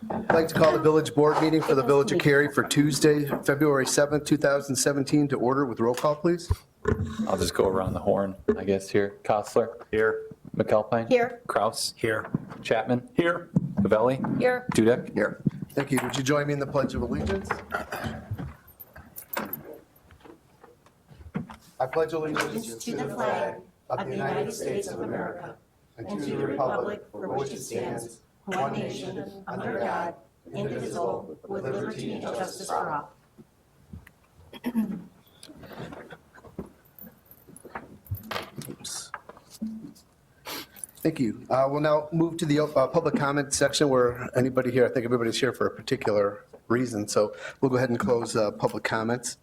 I'd like to call the village board meeting for the Village of Cary for Tuesday, February 7th, 2017 to order with roll call, please. I'll just go around the horn, I guess, here. Kostler? Here. McAlpine? Here. Kraus? Here. Chapman? Here. Cavelli? Here. Dudek? Here. Thank you. Would you join me in the Pledge of Allegiance? I pledge allegiance To the flag of the United States of America and to the republic for which it stands, one nation, under God, indivisible, with liberty and justice for all. Oops. Thank you. We'll now move to the public comment section where anybody here, I think everybody's here for a particular reason, so we'll go ahead and close public comments.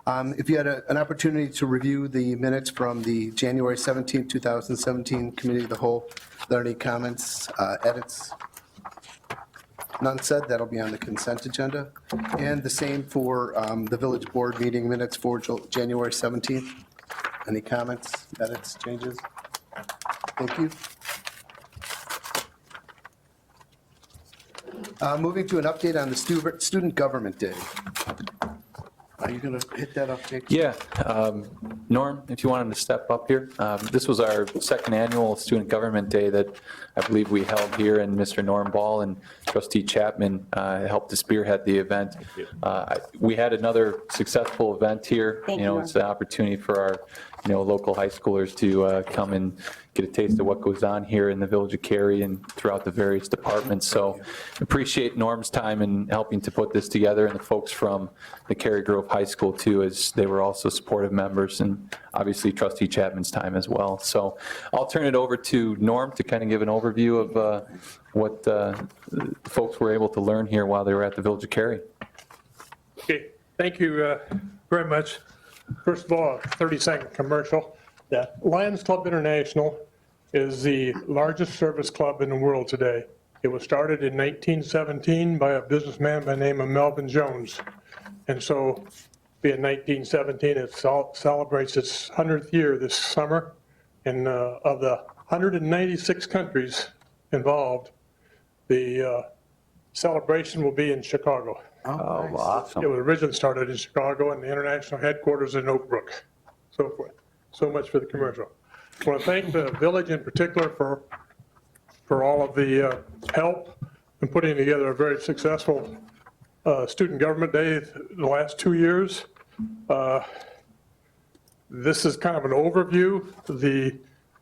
If you had an opportunity to review the minutes from the January 17, 2017 Committee of the Whole, are there any comments, edits? None said, that'll be on the consent agenda. And the same for the village board meeting minutes for January 17th. Any comments, edits, changes? Thank you. Moving to an update on the Student Government Day. Are you going to hit that up, Jake? Yeah. Norm, if you wanted to step up here. This was our second annual Student Government Day that I believe we held here, and Mr. Norm Ball and Trustee Chapman helped to spearhead the event. We had another successful event here. Thank you know, you, it's an opportunity for our local high schoolers to come and get a taste of what goes on here in the Village of Cary and throughout the various departments. So appreciate Norm's time in helping to put this together, and the folks from the Cary Grove High School too, as they were also supportive members, and obviously Trustee Chapman's time as well. So I'll turn it over to Norm to kind of give an overview of what folks were able to learn here while they were at the Village of Cary. Okay, thank you very much. First of all, a 30-second commercial. The Lions Club International is the largest service club in the world today. It was started in 1917 by a businessman by the name of Melvin Jones. And so, being 1917, it celebrates its 100th year this summer. And of the 196 countries involved, the celebration will be in Chicago. Oh, awesome. It was originally started in Chicago and the international headquarters in Oak Brook, so forth. So much for the commercial. I want to thank the village in particular for all of the help in putting together a very successful Student Government Day the last 2 years. This is kind of an overview.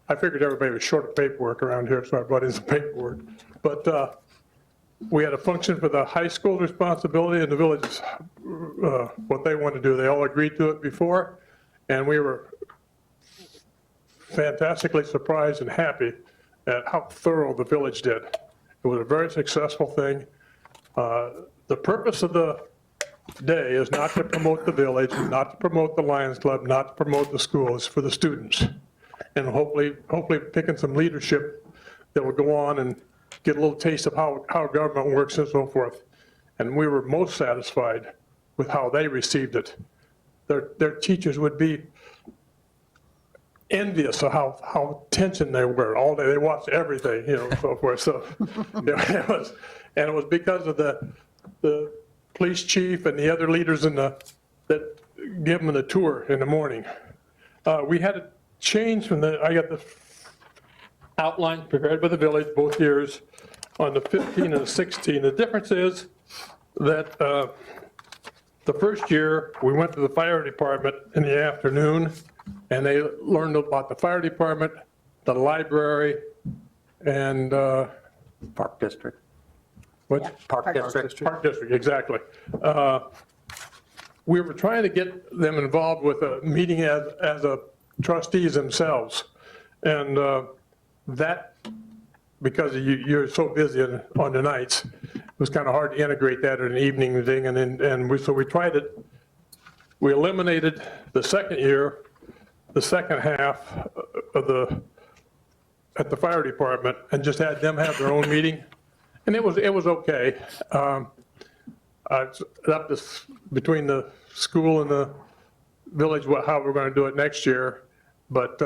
I figured everybody was short of paperwork around here, so I brought in some paperwork. But we had a function for the high school responsibility and the village's what they want to do. They all agreed to it before, and we were fantastically surprised and happy at how thorough the village did. It was a very successful thing. The purpose of the day is not to promote the village, not to promote the Lions Club, not to promote the schools, for the students. And hopefully picking some leadership that will go on and get a little taste of how government works and so forth. And we were most satisfied with how they received it. Their teachers would be envious of how tension they were all day. They watched everything, so forth. So it was because of the police chief and the other leaders that give them the tour in the morning. We had a change from I got the outline prepared by the village both years on the 15 and the 16. The difference is that the first year we went to the fire department in the afternoon, and they learned about the fire department, the library, and Park District. what? Yeah. Park District. Park District, exactly. We were trying to get them involved with a meeting as a trustees themselves. And that, because you're so busy on the nights, it was kind of hard to integrate that in an evening thing. So we tried it. We eliminated the second year, the second half of at the fire department, and just had them have their own meeting. And it was okay. It's up to between the school and the village how we're going to do it next year. But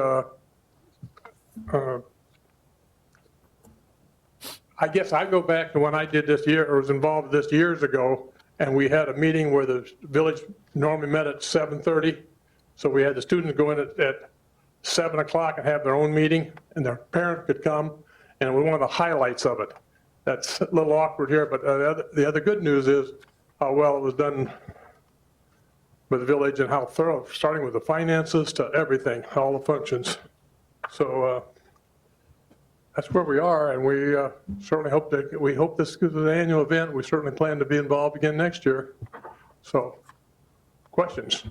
I guess I go back to when I did this year, or was involved in this years ago, and we had a meeting where the village normally met at 7:30. So we had the students go in at 7 o'clock and have their own meeting, and their parents could come, and it was one of the highlights of it. That's a little awkward here, but the other good news is how well it was done with the village and how thorough, starting with the finances to everything, all the functions. So that's where we are, and we certainly hope this is an annual event. We certainly plan to be involved again next year. So, questions?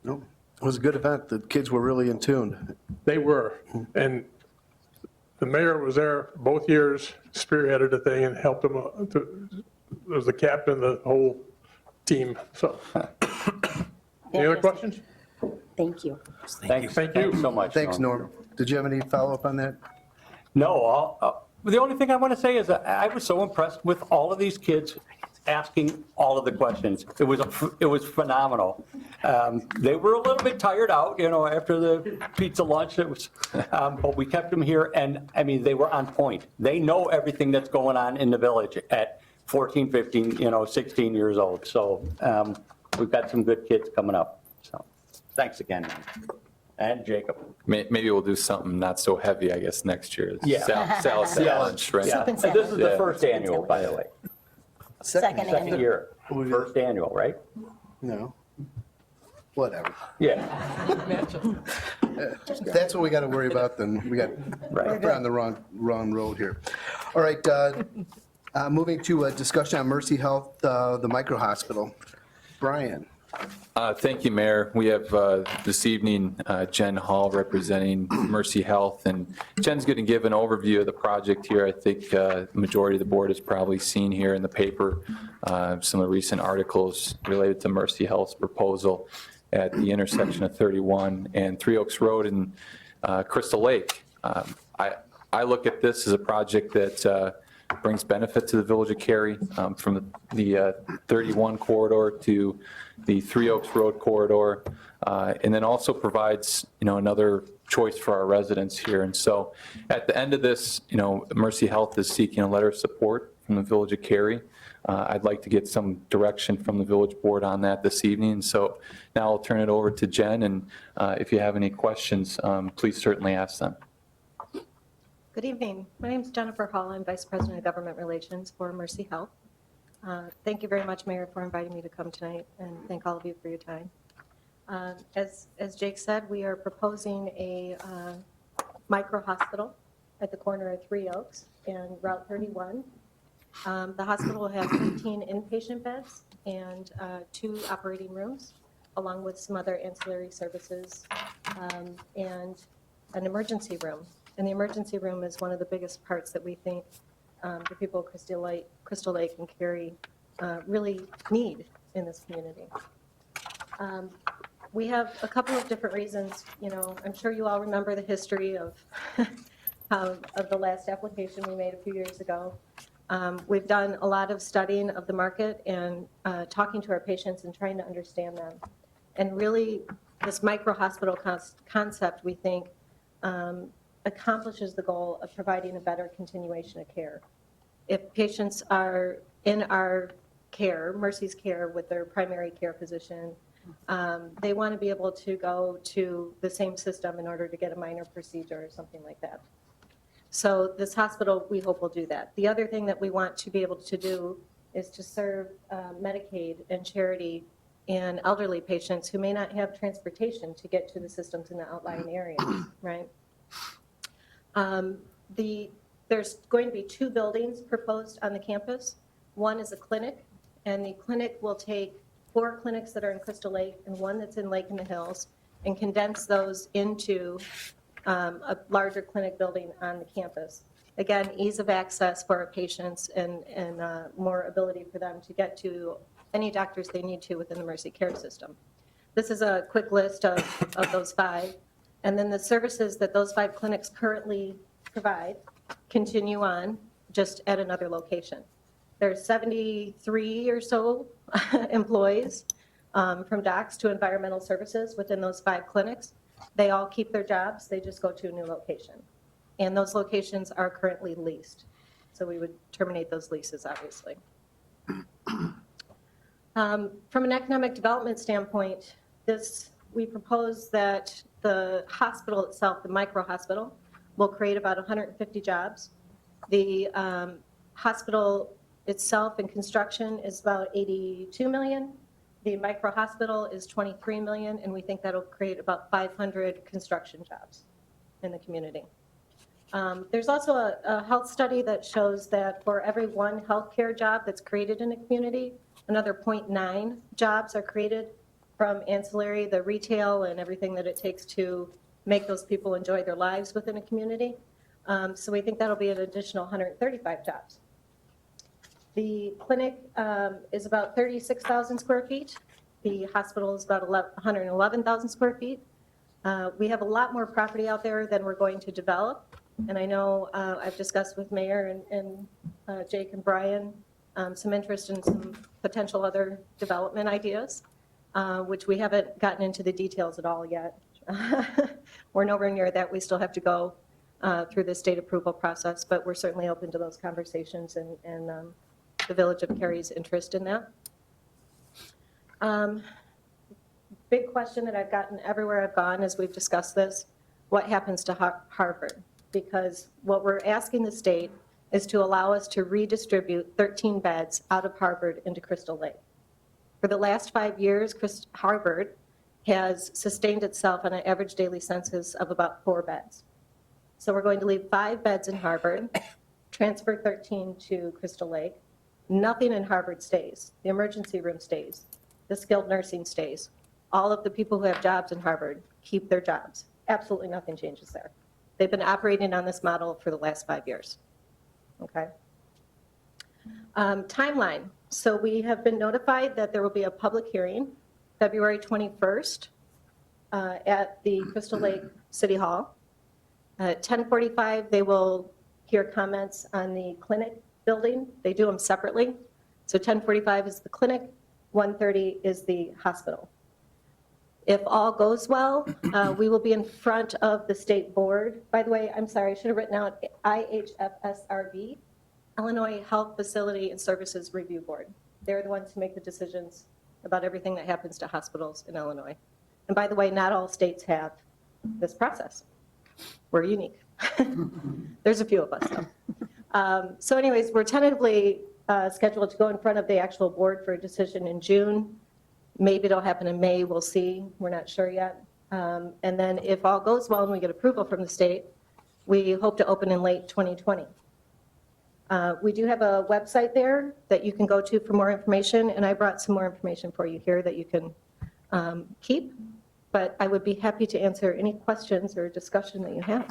No, it was a good event. The kids were really in tune. They were, and the mayor was there both years, spearheaded the thing and helped them, was the captain of the whole team, so. Any other questions? Thank you. Thanks. Thank you. Thanks so much. Thanks, Norm. Did you have any follow-up on that? No, the only thing I want to say is that I was so impressed with all of these kids asking all of the questions. It was phenomenal. They were a little bit tired out, after the pizza lunch. It was, but we kept them here, and I mean, they were on point. They know everything that's going on in the village at 14, 15, 16 years old. So we've got some good kids coming up. So thanks again. And Jacob. Maybe we'll do something not so heavy, I guess, next year. Yeah. Salad lunch, right? Yeah, and and this is the salad. first annual, by the way. Second Second annual. year, first annual, right? No. Whatever. Yeah. If that's what we got to worry about, then we're on the wrong road here. All right, moving to a discussion on Mercy Health, the micro hospital. Brian. Thank you, Mayor. We have this evening Jen Hall representing Mercy Health, and Jen's going to give an overview of the project here. I think the majority of the board has probably seen here in the paper some of the recent articles related to Mercy Health's proposal at the intersection of 31 and Three Oaks Road in Crystal Lake. I look at this as a project that brings benefit to the village of Cary from the 31 corridor to the Three Oaks Road corridor, and then also provides, another choice for our residents here. And so at the end of this, Mercy Health is seeking a letter of support from the village of Cary. I'd like to get some direction from the village board on that this evening. So now I'll turn it over to Jen, and if you have any questions, please certainly ask them. Good evening. My name is Jennifer Hall. I'm Vice President of Government Relations for Mercy Health. Thank you very much, Mayor, for inviting me to come tonight, and thank all of you for your time. As Jake said, we are proposing a micro hospital at the corner of Three Oaks and Route 31. The hospital will have 15 inpatient beds and 2 operating rooms, along with some other ancillary services and an emergency room. And the emergency room is one of the biggest parts that we think the people of Crystal Lake and Cary really need in this community. We have a couple of different reasons. I'm sure you all remember the history of the last application we made a few years ago. We've done a lot of studying of the market and talking to our patients and trying to understand them. And really, this micro hospital concept, we think, accomplishes the goal of providing a better continuation of care. If patients are in our care, Mercy's care, with their primary care physician, they want to be able to go to the same system in order to get a minor procedure or something like that. So this hospital, we hope, will do that. The other thing that we want to be able to do is to serve Medicaid and charity and elderly patients who may not have transportation to get to the systems in the outlying areas, right? There's going to be 2 buildings proposed on the campus. One is a clinic, and the clinic will take 4 clinics that are in Crystal Lake and 1 that's in Lake in the Hills and condense those into a larger clinic building on the campus. Again, ease of access for our patients and more ability for them to get to any doctors they need to within the Mercy Care system. This is a quick list of those 5. And then the services that those 5 clinics currently provide continue on just at another location. There's 73 or so employees from docs to environmental services within those 5 clinics. They all keep their jobs, they just go to a new location. And those locations are currently leased. So we would terminate those leases, obviously. From an economic development standpoint, we propose that the hospital itself, the micro hospital, will create about 150 jobs. The hospital itself in construction is about 82 million. The micro hospital is 23 million, and we think that'll create about 500 construction jobs in the community. There's also a health study that shows that for every one healthcare job that's created in a community, another 0.9 jobs are created from ancillary, the retail and everything that it takes to make those people enjoy their lives within a community. So we think that'll be an additional 135 jobs. The clinic is about 36,000 square feet. The hospital is about 111,000 square feet. We have a lot more property out there than we're going to develop. And I know I've discussed with Mayor and Jake and Brian some interest in some potential other development ideas, which we haven't gotten into the details at all yet. We're nowhere near that. We still have to go through the state approval process, but we're certainly open to those conversations and the Village of Cary's interest in that. Big question that I've gotten everywhere I've gone as we've discussed this, what happens to Harvard? Because what we're asking the state is to allow us to redistribute 13 beds out of Harvard into Crystal Lake. For the last 5 years, Harvard has sustained itself on an average daily census of about 4 beds. So we're going to leave 5 beds in Harvard, transfer 13 to Crystal Lake. Nothing in Harvard stays. The emergency room stays. The skilled nursing stays. All of the people who have jobs in Harvard keep their jobs. Absolutely nothing changes there. They've been operating on this model for the last 5 years. Okay. Timeline. So we have been notified that there will be a public hearing February 21st at the Crystal Lake City Hall. At 10:45, they will hear comments on the clinic building. They do them separately. So 10:45 is the clinic, 1:30 is the hospital. If all goes well, we will be in front of the state board. By the way, I'm sorry, I should have written out IHFSRB, Illinois Health Facility and Services Review Board. They're the ones who make the decisions about everything that happens to hospitals in Illinois. And by the way, not all states have this process. We're unique. There's a few of us, though. So anyways, we're tentatively scheduled to go in front of the actual board for a decision in June. Maybe it'll happen in May, we'll see. We're not sure yet. And then if all goes well and we get approval from the state, we hope to open in late 2020. We do have a website there that you can go to for more information, and I brought some more information for you here that you can keep. But I would be happy to answer any questions or discussion that you have.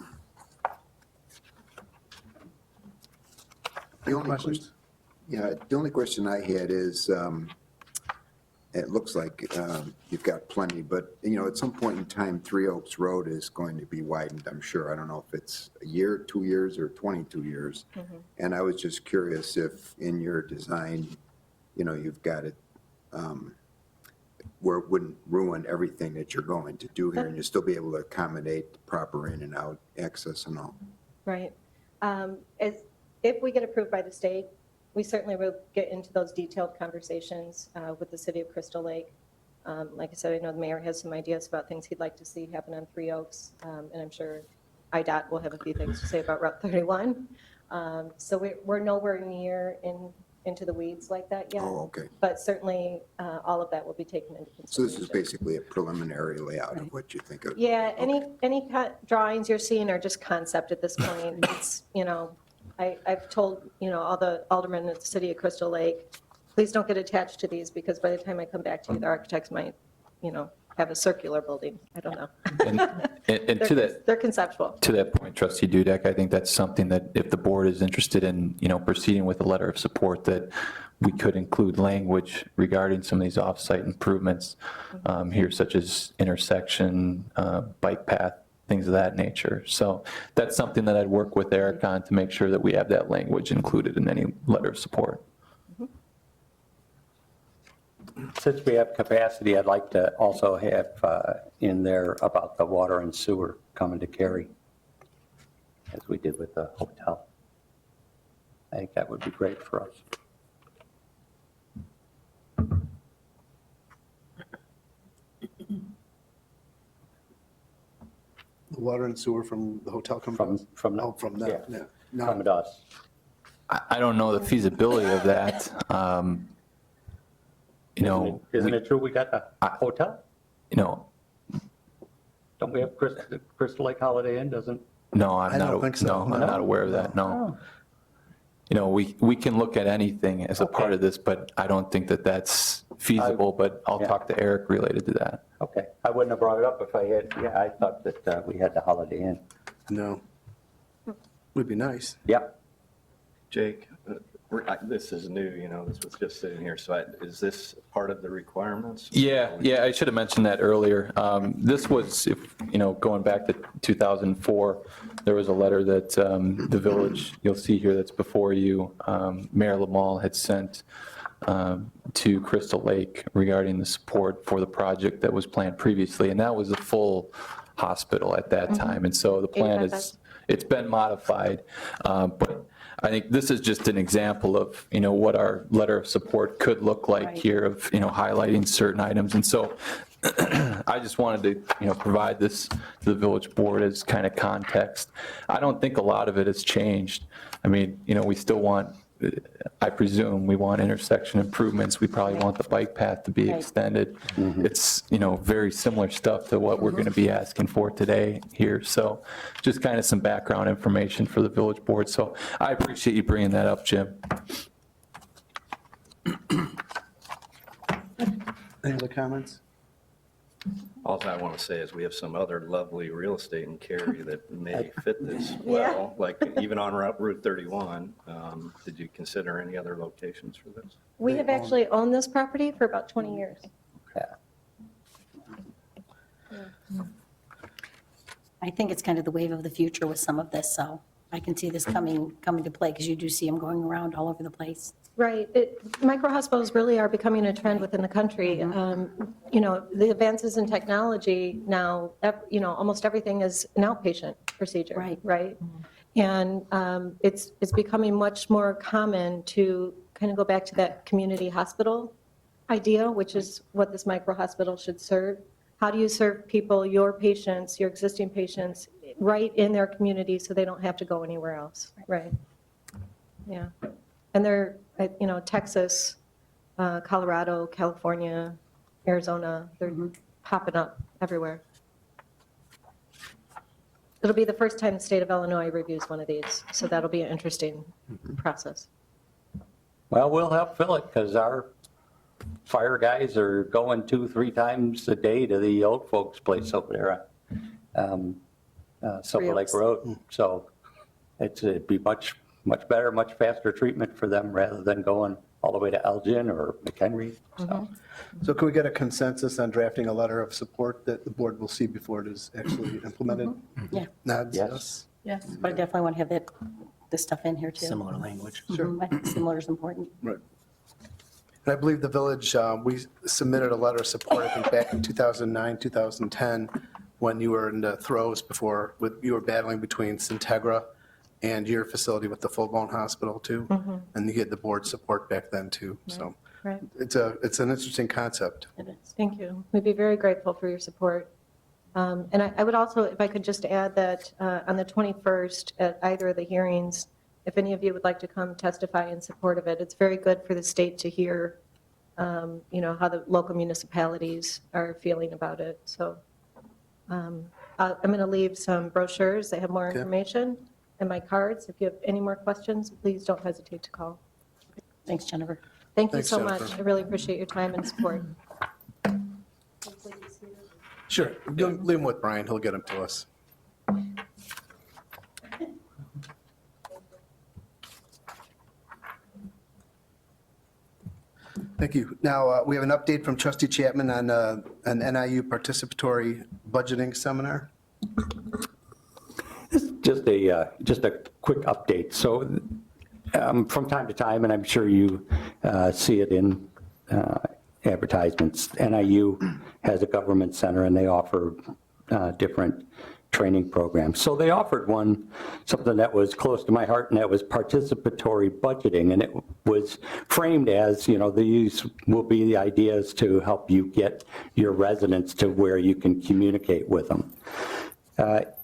The only Questions? the only question I had is, it looks like you've got plenty, but, at some point in time, Three Oaks Road is going to be widened, I'm sure. I don't know if it's a year, 2 years, or 22 years. And I was just curious if in your design, you've got it where it wouldn't ruin everything that you're going to do here, and you'll still be able to accommodate the proper in and out access and all. Right. If we get approved by the state, we certainly will get into those detailed conversations with the city of Crystal Lake. Like I said, I know the mayor has some ideas about things he'd like to see happen on Three Oaks, and I'm sure IDOT will have a few things to say about Route 31. So we're nowhere near into the weeds like that yet. Oh, okay. But certainly, all of that will be taken into So consideration. this is basically a preliminary layout of what you think of. Yeah, any drawings you're seeing are just concept at this point. It's, I've told, all the aldermen at the city of Crystal Lake, please don't get attached to these, because by the time I come back to you, the architects might, have a circular building. I don't know. And to that, They're conceptual. to that point, Trustee Dudek, I think that's something that if the board is interested in, proceeding with a letter of support, that we could include language regarding some of these off-site improvements here, such as intersection, bike path, things of that nature. So that's something that I'd work with Eric on to make sure that we have that language included in any letter of support. Since we have capacity, I'd like to also have in there about the water and sewer coming to Cary, as we did with the hotel. I think that would be great for us. The water and sewer from the hotel company? From Oh, from them, yeah. No. From us. I don't know the feasibility of that. You know, Isn't it true we got a hotel? you know, Don't we have Crystal Lake Holiday Inn, doesn't? no, I I'm don't not, think so, no, I'm no. not aware of that, no. You know, we can look at anything as a part Okay. of this, but I don't think that that's feasible, but I'll Yeah. talk to Eric related to that. Okay, I wouldn't have brought it up if I had, yeah, I thought that we had the Holiday Inn. No. Would be nice. Yep. Jake, this is new, you know, this was just sitting here, so is this part of the requirements? Yeah, I should have mentioned that earlier. This was, if, you know, going back to 2004, there was a letter that the village, you'll see here that's before you, Mayor Lamal had sent to Crystal Lake regarding the support for the project that was planned previously, and that was a full hospital at that time. And so the plan 85 is, it's been modified, but I think this is just an example of, you know, what our letter of support could look like Right. here of, you know, highlighting certain items. And so I just wanted to, you know, provide this to the village board as kind of context. I don't think a lot of it has changed. I mean, you know, we still want, I presume, we want intersection improvements. We probably want the bike path to be Right. extended. It's, you know, very similar stuff to what we're going to be asking for today here. So just kind of some background information for the village board. So I appreciate you bringing that up, Jim. Any other comments? All I want to say is we have some other lovely real estate in Cary that may fit this well, like even on Route 31. Did you consider any other locations for this? We have actually owned this property for about 20 years. I think it's kind of the wave of the future with some of this, so I can see this coming to play, because you do see them going around all over the place. Right. Micro-hospitals really are becoming a trend within the country. You know, the advances in technology now, you know, almost everything is an outpatient procedure. Right. Right? And it's becoming much more common to kind of go back to that community hospital idea, which is what this micro-hospital should serve. How do you serve people, your patients, your existing patients, right in their community so they don't have to go anywhere else? Right. Yeah. And they're, you know, Texas, Colorado, California, Arizona, they're popping up everywhere. It'll be the first time the state of Illinois reviews one of these, so that'll be an interesting process. Well, we'll help fill it because our fire guys are going 2-3 times a day to the old folks' place over there on Silver Lake Oaks. Road. So it'd be much better, much faster treatment for them rather than going all the way to Elgin or McHenry. So So can we get a consensus on drafting a letter of support that the board will see before it is actually implemented? Yeah, Nods, Yes. yes? but I definitely want to have this stuff in here, too. Similar language. I think similar is important. Right. And I believe the village, we submitted a letter of support, I think, back in 2009, 2010, when you were in the throes before, you were battling between Syntegra and your facility with the full-blown hospital, too. And you had the board support back then, too. So Right. it's an interesting concept. It is. Thank you. We'd be very grateful for your support. And I would also, if I could just add that on the 21st, at either of the hearings, if any of you would like to come testify in support of it, it's very good for the state to hear, you know, how the local municipalities are feeling about it. So I'm going to leave some brochures that have more Okay. information and my cards. If you have any more questions, please don't hesitate to call. Thanks, Jennifer. Thank you Thanks, so much. Jennifer. I really appreciate your time and support. Sure. Leave them with Brian, he'll get them to us. Thank you. Now, we have an update from trustee Chapman on an NIU participatory budgeting seminar. just a quick update. So from time to time, and I'm sure you see it in advertisements, NIU has a government center and they offer different training program. So they offered something that was close to my heart, and that was participatory budgeting. And it was framed as, these will be the ideas to help you get your residents to where you can communicate with them.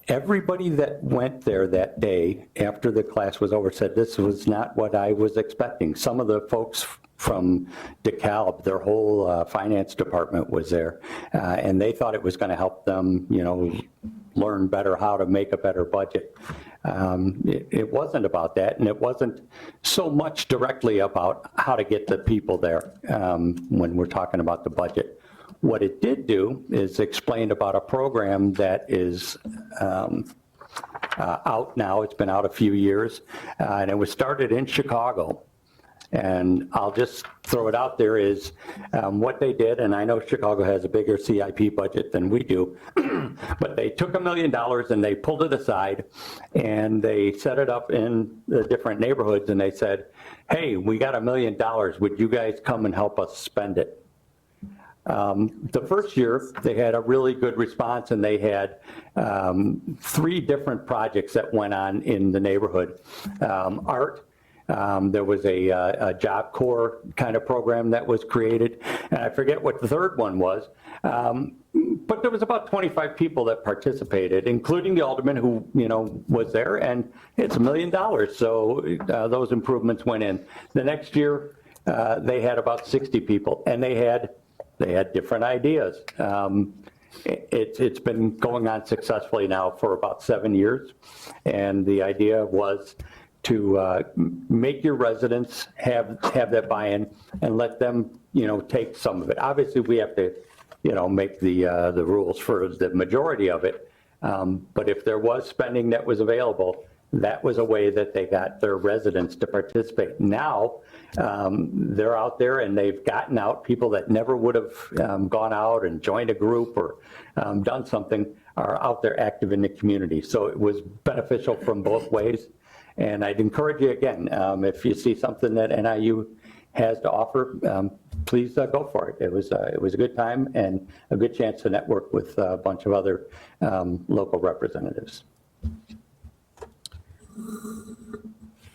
Everybody that went there that day after the class was over said this was not what I was expecting. Some of the folks from DeKalb, their whole finance department was there, and they thought it was going to help them, learn better how to make a better budget. It wasn't about that, and it wasn't so much directly about how to get the people there when we're talking about the budget. What it did do is explain about a program that is out now. It's been out a few years, and it was started in Chicago. And I'll just throw it out there is what they did, and I know Chicago has a bigger CIP budget than we do, but they took $1 million and they pulled it aside and they set it up in the different neighborhoods, and they said, hey, we got $1 million, would you guys come and help us spend it? The first year, they had a really good response, and they had 3 different projects that went on in the neighborhood. Art, there was a Job Corps kind of program that was created, and I forget what the third one was, but there was about 25 people that participated, including the alderman who, was there, and it's $1 million, so those improvements went in. The next year, they had about 60 people, and they had different ideas. It's been going on successfully now for about 7 years, and the idea was to make your residents have that buy-in and let them, take some of it. Obviously, we have to, make the rules for the majority of it, but if there was spending that was available, that was a way that they got their residents to participate. Now, they're out there and they've gotten out. People that never would have gone out and joined a group or done something are out there active in the community. So it was beneficial from both ways. And I'd encourage you again, if you see something that NIU has to offer, please go for it. It was a good time and a good chance to network with a bunch of other local representatives.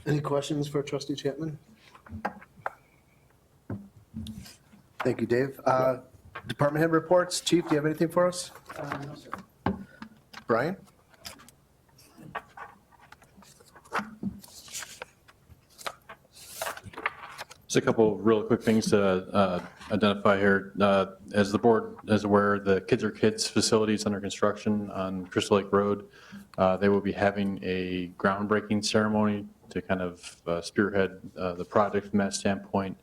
Any questions for Trustee Chapman? Thank you, Dave. Department head reports. Chief, do you have anything for us? No, sir. Brian? Just a couple of real quick things to identify here. As the board is aware, the Kids Are Kids facility is under construction on Crystal Lake Road. They will be having a groundbreaking ceremony to kind of spearhead the project from that standpoint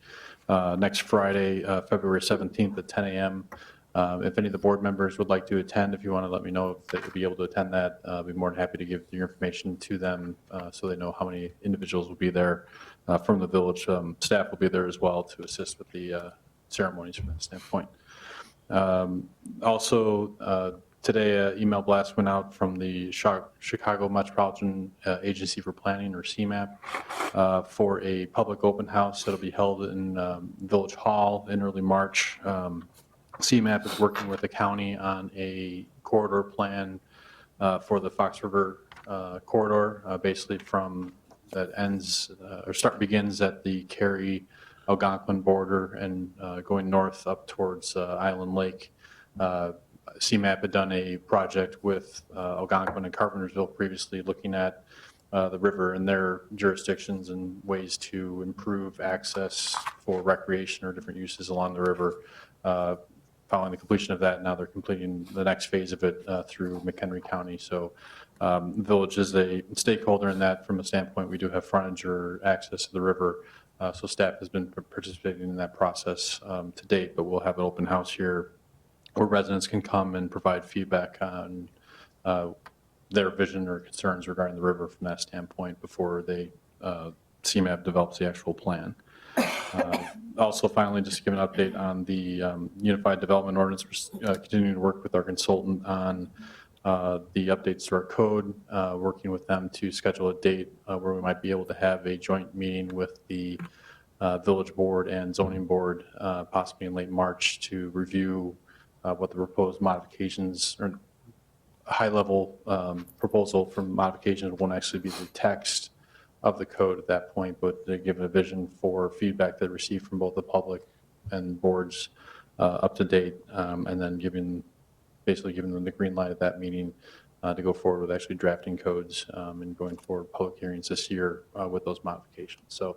next Friday, February 17th at 10 a.m. If any of the board members would like to attend, if you want to let me know if they would be able to attend that, I'll be more than happy to give your information to them so they know how many individuals will be there from the village. Staff will be there as well to assist with the ceremonies from that standpoint. Also, today, an email blast went out from the Chicago Metropolitan Agency for Planning, or CMAP, for a public open house that'll be held in Village Hall in early March. CMAP is working with the county on a corridor plan for the Fox River corridor, basically from that ends or begins at the Cary-Algonquin border and going north up towards Island Lake. CMAP had done a project with Algonquin and Carpentersville previously, looking at the river and their jurisdictions and ways to improve access for recreation or different uses along the river. Following the completion of that, now they're completing the next phase of it through McHenry County. So the village is a stakeholder in that from a standpoint. We do have frontage or access to the river. So staff has been participating in that process to date, but we'll have an open house here where residents can come and provide feedback on their vision or concerns regarding the river from that standpoint before they CMAP develops the actual plan. Also, finally, just to give an update on the Unified Development Ordinance, we're continuing to work with our consultant on the updates to our code, working with them to schedule a date where we might be able to have a joint meeting with the village board and zoning board, possibly in late March, to review what the proposed modifications or high-level proposal for modifications won't actually be the text of the code at that point, but they're given a vision for feedback they received from both the public and boards up to date, and then basically giving them the green light at that meeting to go forward with actually drafting codes and going forward public hearings this year with those modifications. So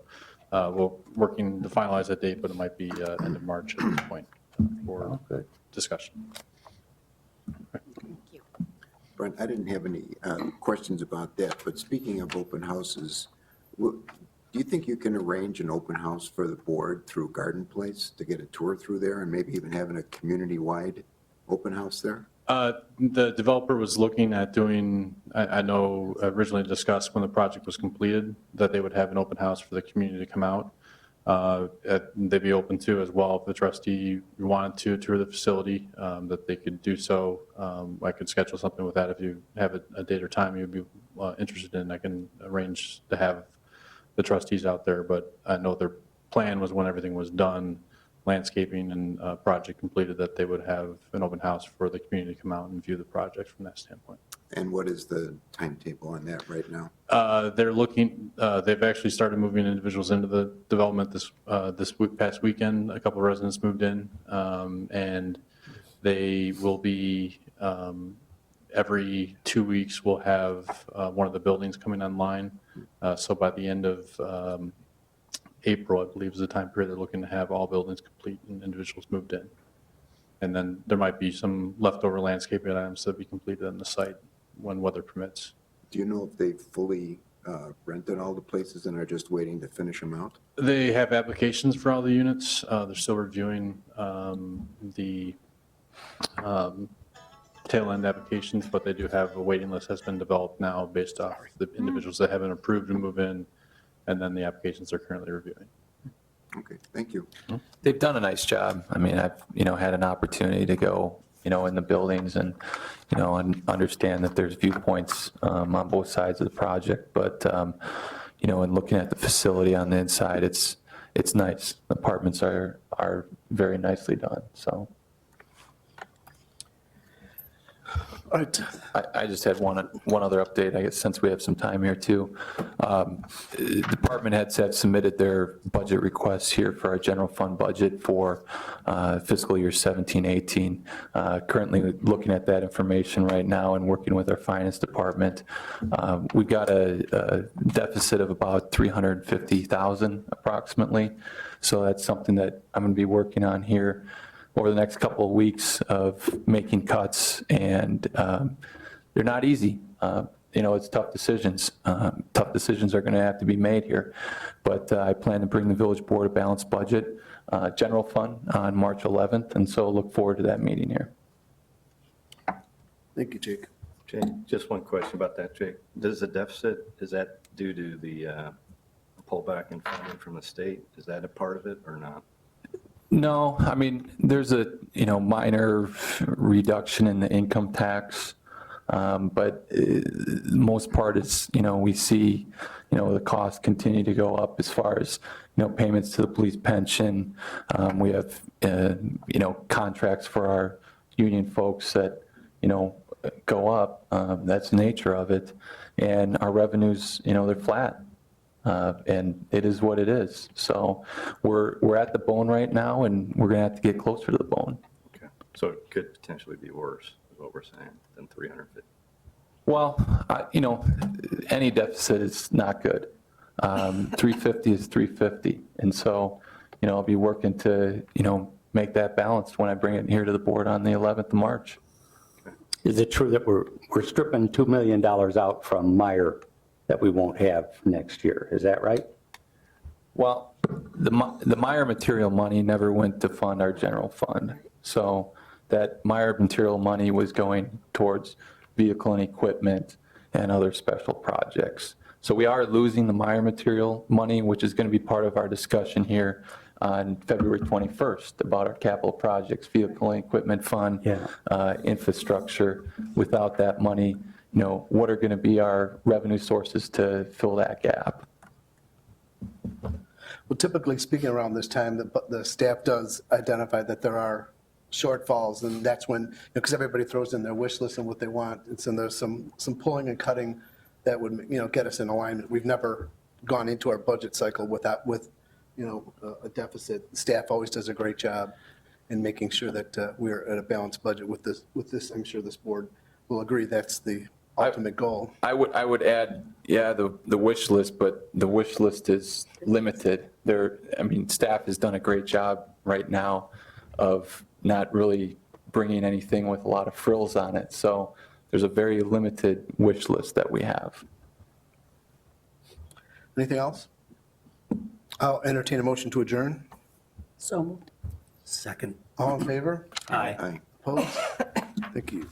we're working to finalize that date, but it might be end of March at this point for discussion. Brent, I didn't have any questions about that, but speaking of open houses, do you think you can arrange an open house for the board through Garden Place to get a tour through there and maybe even having a community-wide open house there? The developer was looking at doing, I know originally discussed when the project was completed, that they would have an open house for the community to come out. They'd be open to as well if the trustee wanted to tour the facility, that they could do so. I could schedule something with that if you have a date or time you'd be interested in. I can arrange to have the trustees out there, but I know their plan was when everything was done, landscaping and project completed, that they would have an open house for the community to come out and view the project from that standpoint. And what is the timetable on that right now? They're looking, they've actually started moving individuals into the development this past weekend. A couple of residents moved in, and they will be, every 2 weeks, we'll have one of the buildings coming online. So by the end of April, I believe is the time period they're looking to have all buildings complete and individuals moved in. And then there might be some leftover landscaping items that be completed on the site when weather permits. Do you know if they've fully rented all the places and are just waiting to finish them out? They have applications for all the units. They're still reviewing the tail end applications, but they do have a waiting list that's been developed now based off the individuals that have been approved to move in, and then the applications they're currently reviewing. Okay, thank you. They've done a nice job. I mean, I've, had an opportunity to go, in the buildings and, and understand that there's viewpoints on both sides of the project. But, in looking at the facility on the inside, it's nice. The apartments are very nicely done, so. All right. I just had one other update, I guess, since we have some time here too. Department heads have submitted their budget requests here for our general fund budget for fiscal year 17-18. Currently looking at that information right now and working with our finance department. We've got a deficit of about $350,000 approximately. So that's something that I'm going to be working on here over the next couple of weeks of making cuts, and they're not easy. It's tough decisions. Tough decisions are going to have to be made here, but I plan to bring the village board a balanced budget, general fund on March 11th, and so look forward to that meeting here. Thank you, Jake. Jake, just one question about that, Jake. Does the deficit, is that due to the pullback in funding from the state? Is that a part of it or not? No, I mean, there's a, minor reduction in the income tax, but most part is, we see, the costs continue to go up as far as, payments to the police pension. We have, contracts for our union folks that, go up. That's the nature of it. And our revenues, they're flat. And it is what it is. So we're at the bone right now, and we're going to have to get closer to the bone. Okay. So it could potentially be worse, is what we're saying, than 350. Well, any deficit is not good. 350 is 350. And so, I'll be working to, make that balanced when I bring it here to the board on the 11th of March. Is it true that we're stripping $2 million out from Meyer that we won't have next year? Is that right? Well, the Meyer material money never went to fund our general fund. So that Meyer material money was going towards vehicle and equipment and other special projects. So we are losing the Meyer material money, which is going to be part of our discussion here on February 21st about our capital projects, vehicle and equipment fund, infrastructure. Without that money, what are going to be our revenue sources to fill that gap? Well, typically speaking around this time, the staff does identify that there are shortfalls, and that's when, because everybody throws in their wish list and what they want, and so there's some pulling and cutting that would, get us in alignment. We've never gone into our budget cycle with, a deficit. Staff always does a great job in making sure that we're at a balanced budget with this. I'm sure this board will agree that's the ultimate goal. I would add, yeah, the wish list, but the wish list is limited. Staff has done a great job right now of not really bringing anything with a lot of frills on it. So there's a very limited wish list that we have. Anything else? I'll entertain a motion to adjourn. So moved. Second. All in favor? Aye. Opposed? Thank you.